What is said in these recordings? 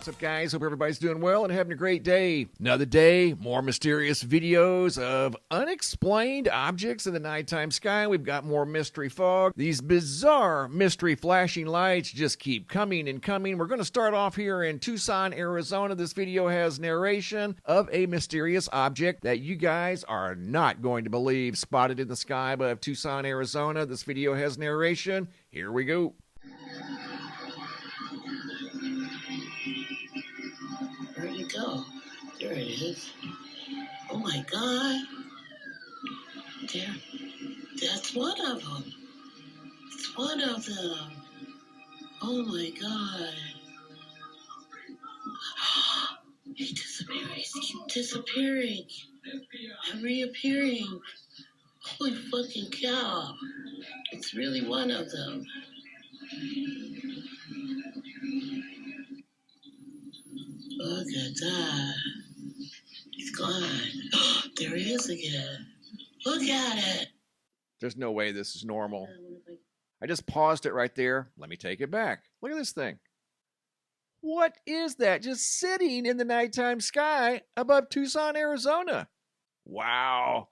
What's up, guys? Hope everybody's doing well and having a great day. Another day, more mysterious videos of unexplained objects in the nighttime sky. We've got more mystery fog. These bizarre mystery flashing lights just keep coming and coming. We're going to start off here in Tucson, Arizona. This video has narration of a mysterious object that you guys are not going to believe spotted in the sky above Tucson, Arizona. This video has narration. Here we go. Where'd it go? There it is. Oh my God. That's one of them. It's one of them. Oh my God. He disappears. He keeps disappearing and reappearing. Holy fucking cow. It's really one of them. Look at that. He's gone. There he is again. Look at it. There's no way this is normal. I just paused it right there. Let me take it back. Look at this thing. What is that just sitting in the nighttime sky above Tucson, Arizona? Wow.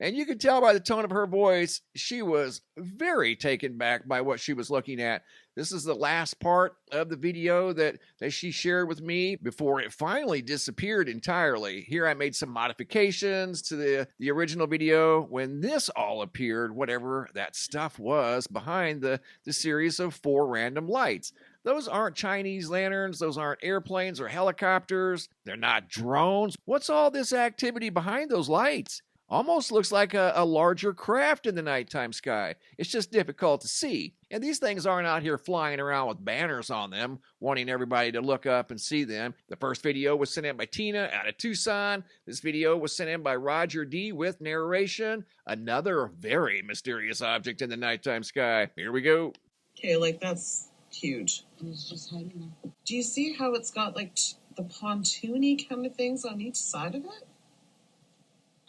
And you could tell by the tone of her voice, she was very taken back by what she was looking at. This is the last part of the video that she shared with me before it finally disappeared entirely. Here I made some modifications to the original video when this all appeared, whatever that stuff was behind the series of 4 random lights. Those aren't Chinese lanterns. Those aren't airplanes or helicopters. They're not drones. What's all this activity behind those lights? Almost looks like a larger craft in the nighttime sky. It's just difficult to see. And these things aren't out here flying around with banners on them, wanting everybody to look up and see them. The first video was sent in by Tina out of Tucson. This video was sent in by Roger D with narration. Another very mysterious object in the nighttime sky. Here we go. Okay, like that's huge. And it's just hiding there. Do you see how it's got like the pontoony kind of things on each side of it?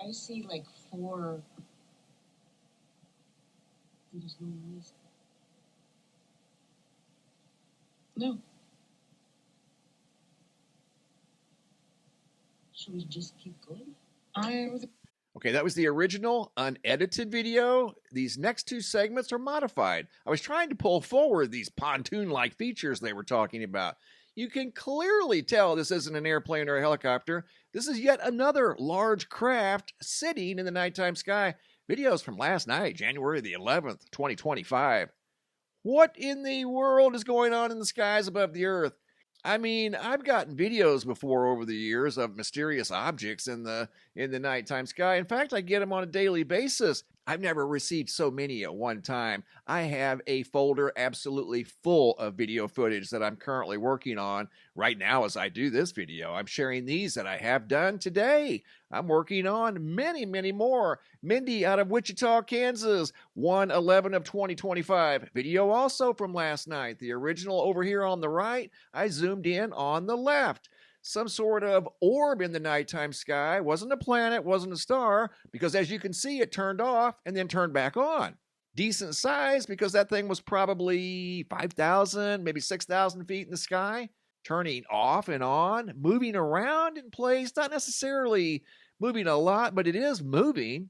I see like 4. There's no noise. No. Should we just keep going? Okay, that was the original unedited video. These next 2 segments are modified. I was trying to pull forward these pontoon-like features they were talking about. You can clearly tell this isn't an airplane or a helicopter. This is yet another large craft sitting in the nighttime sky. Videos from last night, January the 11th, 2025. What in the world is going on in the skies above the Earth? I mean, I've gotten videos before over the years of mysterious objects in the nighttime sky. In fact, I get them on a daily basis. I've never received so many at one time. I have a folder absolutely full of video footage that I'm currently working on right now as I do this video. I'm sharing these that I have done today. I'm working on many, many more. Mindy out of Wichita, Kansas, 1/11 of 2025. Video also from last night. The original over here on the right, I zoomed in on the left. Some sort of orb in the nighttime sky. Wasn't a planet, wasn't a star, because as you can see, it turned off and then turned back on. Decent size because that thing was probably 5,000, maybe 6,000 feet in the sky, turning off and on, moving around in place, not necessarily moving a lot, but it is moving.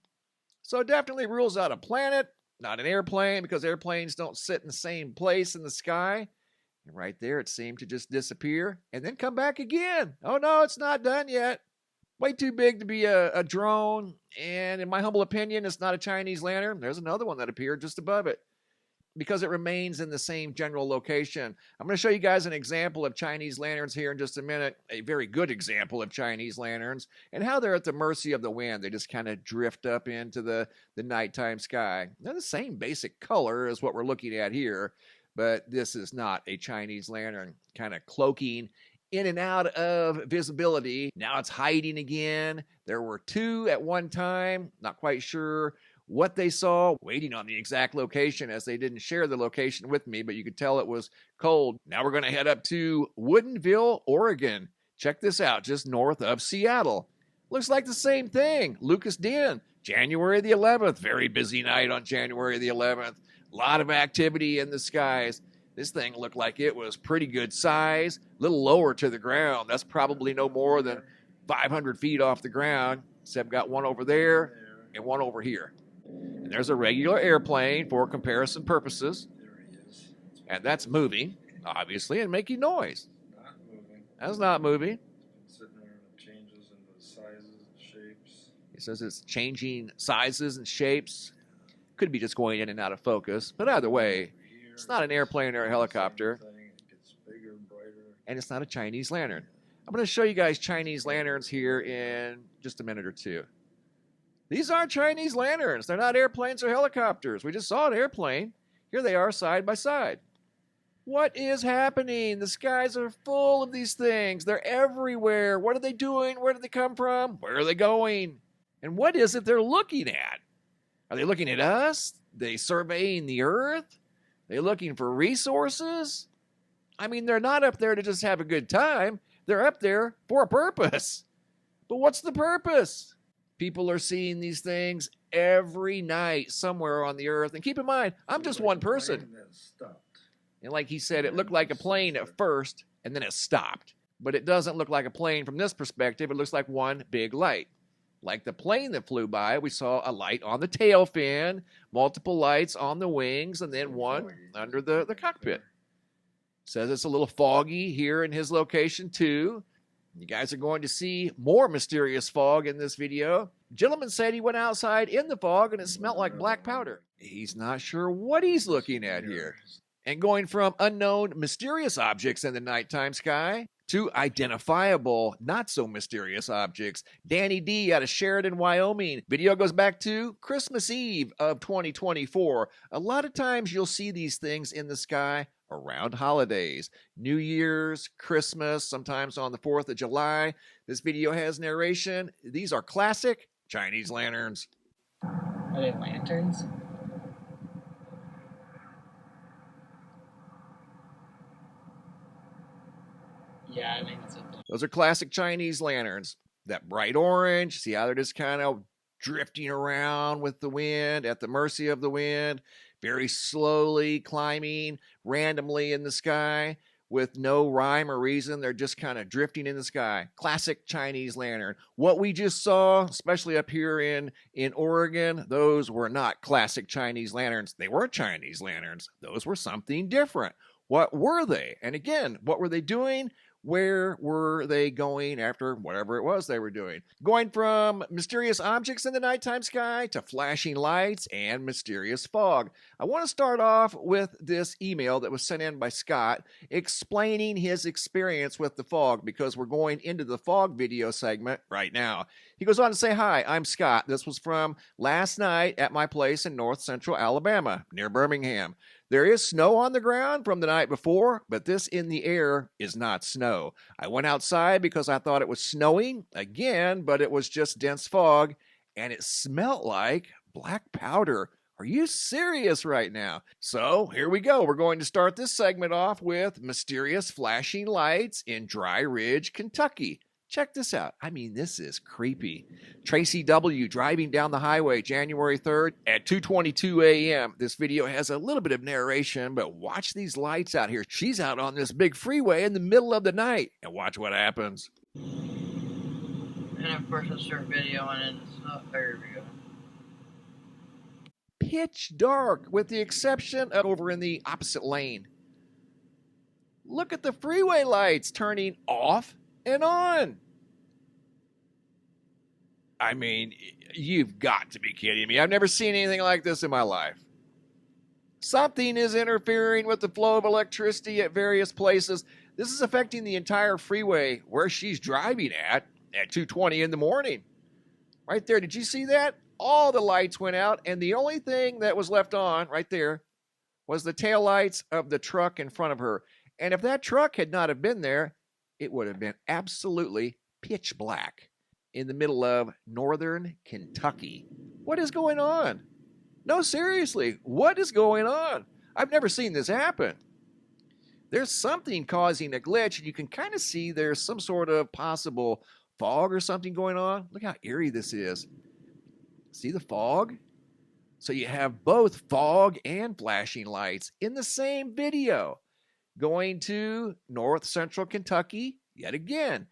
So it definitely rules out a planet, not an airplane, because airplanes don't sit in the same place in the sky. And right there, it seemed to just disappear and then come back again. Oh, no, it's not done yet. Way too big to be a drone. And in my humble opinion, it's not a Chinese lantern. There's another one that appeared just above it because it remains in the same general location. I'm going to show you guys an example of Chinese lanterns here in just a minute. A very good example of Chinese lanterns and how they're at the mercy of the wind. They just kind of drift up into the nighttime sky. They're the same basic color as what we're looking at here. But this is not a Chinese lantern, kind of cloaking in and out of visibility. Now it's hiding again. There were 2 at one time. Not quite sure what they saw, waiting on the exact location as they didn't share the location with me, but you could tell it was cold. Now we're going to head up to Woodinville, Oregon. Check this out, just north of Seattle. Looks like the same thing. Lucas Den, January the 11th. Very busy night on January the 11th. A lot of activity in the skies. This thing looked like it was pretty good size, a little lower to the ground. That's probably no more than 500 feet off the ground. Seb got one over there and one over here. And there's a regular airplane for comparison purposes. There he is. And that's moving, obviously, and making noise. Not moving. That's not moving. It's been sitting there and it changes into sizes and shapes. It says it's changing sizes and shapes. Could be just going in and out of focus. But either way, it's not an airplane or a helicopter. It gets bigger and brighter. And it's not a Chinese lantern. I'm going to show you guys Chinese lanterns here in just a minute or two. These aren't Chinese lanterns. They're not airplanes or helicopters. We just saw an airplane. Here they are side by side. What is happening? The skies are full of these things. They're everywhere. What are they doing? Where did they come from? Where are they going? And what is it they're looking at? Are they looking at us? Are they surveying the earth? Are they looking for resources? I mean, they're not up there to just have a good time. They're up there for a purpose. But what's the purpose? People are seeing these things every night somewhere on the earth. And keep in mind, I'm just one person. And like he said, it looked like a plane at first, and then it stopped. But it doesn't look like a plane from this perspective. It looks like one big light. Like the plane that flew by, we saw a light on the tail fin, multiple lights on the wings, and then one under the cockpit. Says it's a little foggy here in his location too. You guys are going to see more mysterious fog in this video. Gentleman said he went outside in the fog and it smelled like black powder. He's not sure what he's looking at here. And going from unknown mysterious objects in the nighttime sky to identifiable, not so mysterious objects. Danny D out of Sheridan, Wyoming. Video goes back to Christmas Eve of 2024. A lot of times you'll see these things in the sky around holidays. New Year's, Christmas, sometimes on the 4th of July. This video has narration. These are classic Chinese lanterns. Are they lanterns? Yeah, I think that's it. Those are classic Chinese lanterns. That bright orange, see how they're just kind of drifting around with the wind, at the mercy of the wind, very slowly climbing randomly in the sky with no rhyme or reason. They're just kind of drifting in the sky. Classic Chinese lantern. What we just saw, especially up here in Oregon, those were not classic Chinese lanterns. They weren't Chinese lanterns. Those were something different. What were they? And again, what were they doing? Where were they going after whatever it was they were doing? Going from mysterious objects in the nighttime sky to flashing lights and mysterious fog. I want to start off with this email that was sent in by Scott explaining his experience with the fog, because we're going into the fog video segment right now. He goes on to say, "Hi, I'm Scott. This was from last night at my place in north central Alabama, near Birmingham. There is snow on the ground from the night before, but this in the air is not snow. I went outside because I thought it was snowing again, but it was just dense fog, and it smelled like black powder. Are you serious right now?" So here we go. We're going to start this segment off with mysterious flashing lights in Dry Ridge, Kentucky. Check this out. I mean, this is creepy. Tracy W. driving down the highway January 3rd at 2:22 a.m. This video has a little bit of narration, but watch these lights out here. She's out on this big freeway in the middle of the night, and watch what happens. And of course, I start videoing and it's not there we go. Pitch dark, with the exception of over in the opposite lane. Look at the freeway lights turning off and on. I mean, you've got to be kidding me. I've never seen anything like this in my life. Something is interfering with the flow of electricity at various places. This is affecting the entire freeway where she's driving at 2:20 in the morning. Right there, did you see that? All the lights went out, and the only thing that was left on right there was the taillights of the truck in front of her. And if that truck had not have been there, it would have been absolutely pitch black in the middle of northern Kentucky. What is going on? No, seriously, what is going on? I've never seen this happen. There's something causing a glitch, and you can kind of see there's some sort of possible fog or something going on. Look how eerie this is. See the fog? So you have both fog and flashing lights in the same video. Going to north central Kentucky, yet again.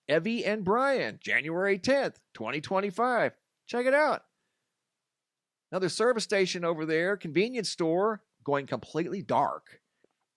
Evie and Brian, January 10th, 2025. Check it out. Another service station over there, convenience store, going completely dark,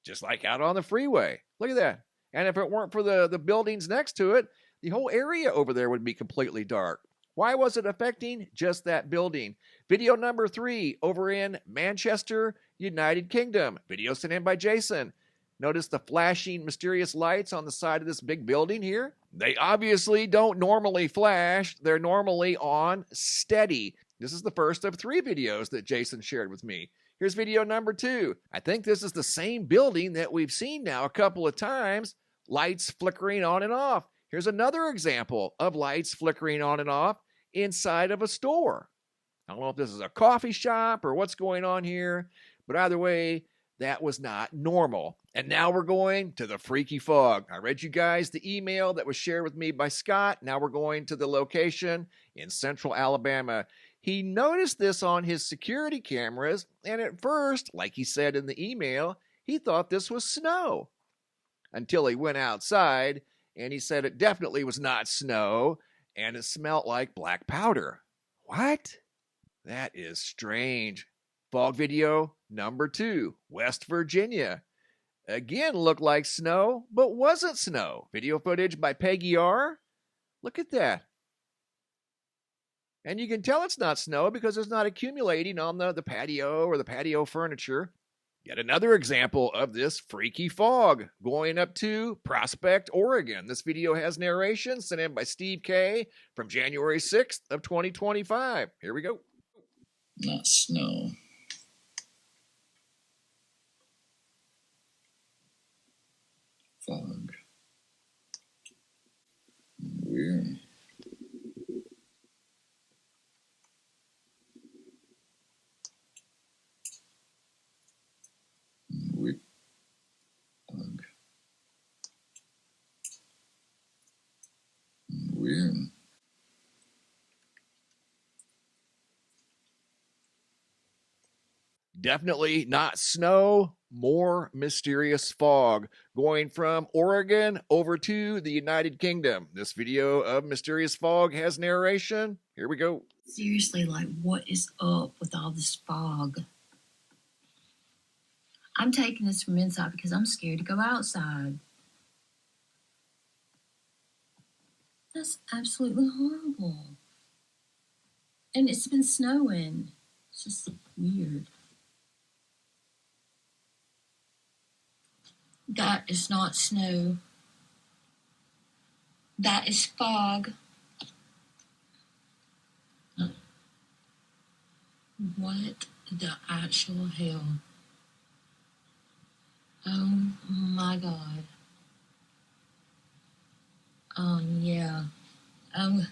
just like out on the freeway. Look at that. And if it weren't for the buildings next to it, the whole area over there would be completely dark. Why was it affecting just that building? Video number 3 over in Manchester, United Kingdom. Video sent in by Jason. Notice the flashing mysterious lights on the side of this big building here? They obviously don't normally flash. They're normally on steady. This is the first of 3 videos that Jason shared with me. Here's video number 2. I think this is the same building that we've seen now a couple of times. Lights flickering on and off. Here's another example of lights flickering on and off inside of a store. I don't know if this is a coffee shop or what's going on here, but either way, that was not normal. And now we're going to the freaky fog. I read you guys the email that was shared with me by Scott. Now we're going to the location in central Alabama. He noticed this on his security cameras, and at first, like he said in the email, he thought this was snow. Until he went outside, and he said it definitely was not snow, and it smelled like black powder. What? That is strange. Fog video number 2, West Virginia. Again, looked like snow, but wasn't snow. Video footage by Peggy R. Look at that. And you can tell it's not snow because it's not accumulating on the patio or the patio furniture. Yet another example of this freaky fog going up to Prospect, Oregon. This video has narration sent in by Steve K. from January 6th of 2025. Here we go. Not snow. Fog. Weird. Weird. Fog. Weird. Definitely not snow, more mysterious fog going from Oregon over to the United Kingdom. This video of mysterious fog has narration. Here we go. Seriously, like, what is up with all this fog? I'm taking this from inside because I'm scared to go outside. That's absolutely horrible. And it's been snowing. It's just weird. That is not snow. That is fog. What the actual hell? Oh my God. Yeah. I'm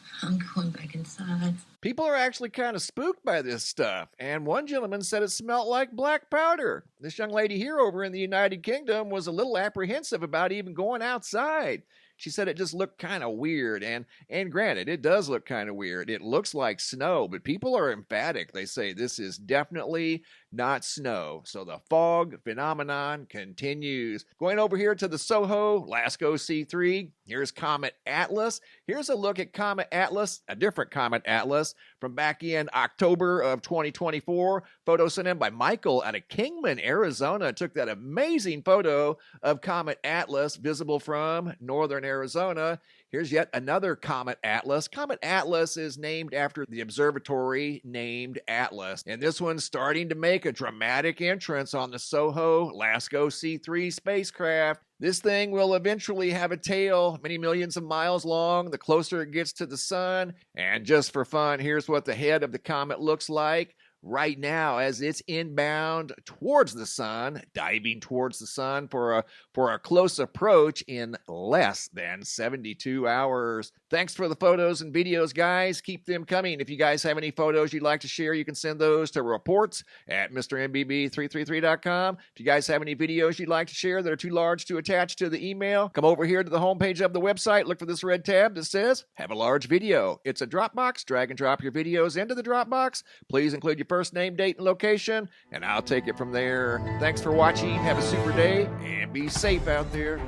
going back inside. People are actually kind of spooked by this stuff, and one gentleman said it smelled like black powder. This young lady here over in the United Kingdom was a little apprehensive about even going outside. She said it just looked kind of weird, and granted, it does look kind of weird. It looks like snow, but people are emphatic. They say this is definitely not snow. So the fog phenomenon continues. Going over here to the Soho Lasco C3, here's Comet Atlas. Here's a look at Comet Atlas, a different Comet Atlas from back in October of 2024. Photo sent in by Michael out of Kingman, Arizona. Took that amazing photo of Comet Atlas visible from northern Arizona. Here's yet another Comet Atlas. Comet Atlas is named after the observatory named Atlas. And this one's starting to make a dramatic entrance on the Soho Lasco C3 spacecraft. This thing will eventually have a tail many millions of miles long the closer it gets to the sun. And just for fun, here's what the head of the comet looks like right now as it's inbound towards the sun, diving towards the sun for a close approach in less than 72 hours. Thanks for the photos and videos, guys. Keep them coming. If you guys have any photos you'd like to share, you can send those to reports at mrmbb333.com. If you guys have any videos you'd like to share that are too large to attach to the email, come over here to the homepage of the website, look for this red tab that says have a large video. It's a Dropbox. Drag and drop your videos into the Dropbox. Please include your first name, date, and location, and I'll take it from there. Thanks for watching. Have a super day, and be safe out there.